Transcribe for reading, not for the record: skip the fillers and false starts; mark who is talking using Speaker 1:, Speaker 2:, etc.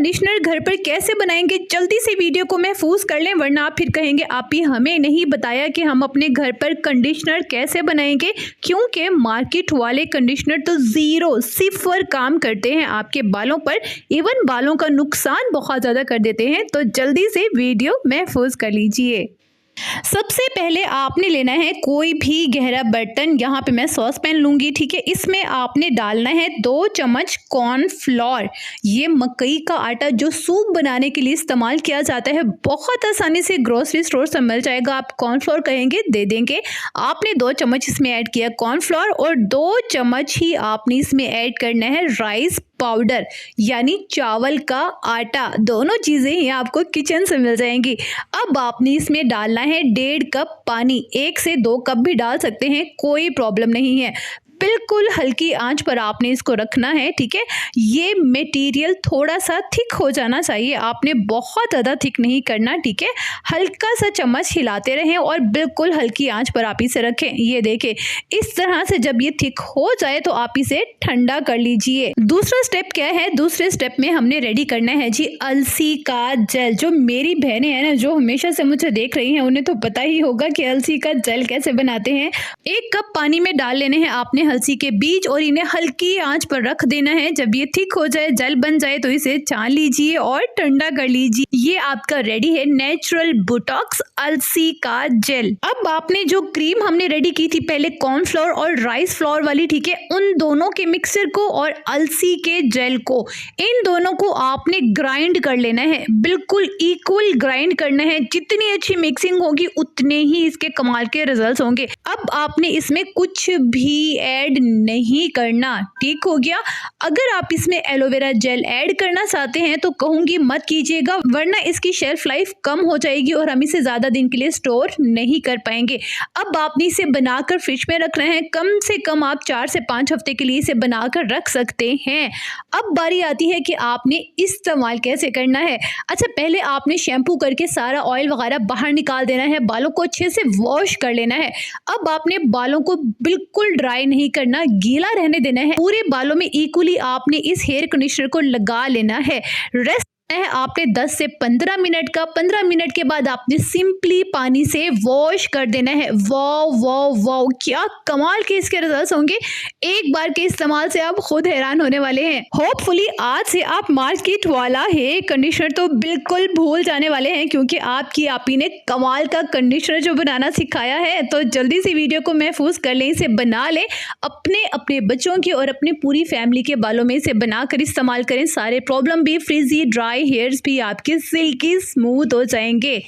Speaker 1: Conditioner घर पर कैसे बनाएंगे, जल्दी से वीडियो को महफूज कर लें वरना आप फिर कहेंगे आप ही हमें नहीं बताया कि हम अपने घर पर कंडीशनर कैसे बनाएंगे। क्योंकि मार्केट वाले कंडीशनर तो ज़ीरो सिफर काम करते हैं आपके बालों पर, इवन बालों का नुकसान बहुत ज़्यादा कर देते हैं। तो जल्दी से वीडियो महफूज कर लीजिए। सबसे पहले आपने लेना है कोई भी गहरा बर्तन। यहाँ पे मैं सॉस पैन लूँगी, ठीक है। इसमें आपने डालना है 2 चम्मच कॉर्नफ्लोर। ये मकई का आटा जो सूप बनाने के लिए इस्तेमाल किया जाता है, बहुत आसानी से ग्रोसरी स्टोर से मिल जाएगा। आप कॉर्नफ्लोर कहेंगे दे देंगे। आपने 2 चम्मच इसमें ऐड किया कॉर्नफ्लोर और 2 चम्मच ही आपने इसमें ऐड करना है राइस पाउडर यानी चावल का आटा। दोनों चीज़ें ही आपको किचन से मिल जाएंगी। अब आपने इसमें डालना है 1.5 कप पानी। 1 से 2 कप भी डाल सकते हैं, कोई प्रॉब्लम नहीं है। बिल्कुल हल्की आंच पर आपने इसको रखना है, ठीक है। ये मटेरियल थोड़ा सा थिक हो जाना चाहिए, आपने बहुत ज़्यादा थिक नहीं करना, ठीक है। हल्का सा चम्मच हिलाते रहें और बिल्कुल हल्की आंच पर आप इसे रखें। ये देखें, इस तरह से जब ये थिक हो जाए तो आप इसे ठंडा कर लीजिए। दूसरा स्टेप क्या है? दूसरे स्टेप में हमने रेडी करना है जी अलसी का जेल। जो मेरी बहनें हैं ना, जो हमेशा से मुझे देख रही हैं, उन्हें तो पता ही होगा कि अलसी का जेल कैसे बनाते हैं। 1 कप पानी में डाल लेने हैं आपने अलसी के बीज और इन्हें हल्की आंच पर रख देना है। जब ये थिक हो जाए, जेल बन जाए, तो इसे छान लीजिए और ठंडा कर लीजिए। ये आपका रेडी है नेचुरल बोटॉक्स अलसी का जेल। अब आपने जो क्रीम हमने रेडी की थी पहले कॉर्नफ्लोर और राइस फ्लोर वाली, ठीक है, उन दोनों के मिक्सर को और अलसी के जेल को, इन दोनों को आपने ग्राइंड कर लेना है। बिल्कुल इक्वल ग्राइंड करना है। जितनी अच्छी मिक्सिंग होगी उतने ही इसके कमाल के रिजल्ट होंगे। अब आपने इसमें कुछ भी ऐड नहीं करना, ठीक हो गया। अगर आप इसमें एलोवेरा जेल ऐड करना चाहते हैं तो कहूंगी मत कीजिएगा, वरना इसकी शेल्फ लाइफ कम हो जाएगी और हम इसे ज्यादा दिन के लिए स्टोर नहीं कर पाएंगे। अब आपने इसे बनाकर फ्रिज में रखना है। कम से कम आप 4 से 5 हफ्ते के लिए इसे बनाकर रख सकते हैं। अब बारी आती है कि आपने इस्तेमाल कैसे करना है। अच्छा, पहले आपने शैम्पू करके सारा ऑयल वगैरह बाहर निकाल देना है, बालों को अच्छे से वॉश कर लेना है। अब आपने बालों को बिल्कुल ड्राई नहीं करना, गीला रहने देना है। पूरे बालों में इक्वली आपने इस हेयर कंडीशनर को लगा लेना है। रेस्ट है आपने 10 से 15 मिनट का। 15 मिनट के बाद आपने सिंपली पानी से वॉश कर देना है। वाओ वाओ वाओ, क्या कमाल के इसके रिजल्ट्स होंगे। एक बार के इस्तेमाल से आप खुद हैरान होने वाले हैं। होपफुली आज से आप मार्केट वाला हेयर कंडीशनर तो बिल्कुल भूल जाने वाले हैं, क्योंकि आपकी आपी ने कमाल का कंडीशनर जो बनाना सिखाया है। तो जल्दी से वीडियो को महफूज कर लें, इसे बना लें, अपने बच्चों के और अपनी पूरी फैमिली के बालों में इसे बनाकर इस्तेमाल करें। सारे प्रॉब्लम भी, फ्रिजी ड्राई हेयर्स भी आपके सिल्की स्मूथ हो जाएंगे।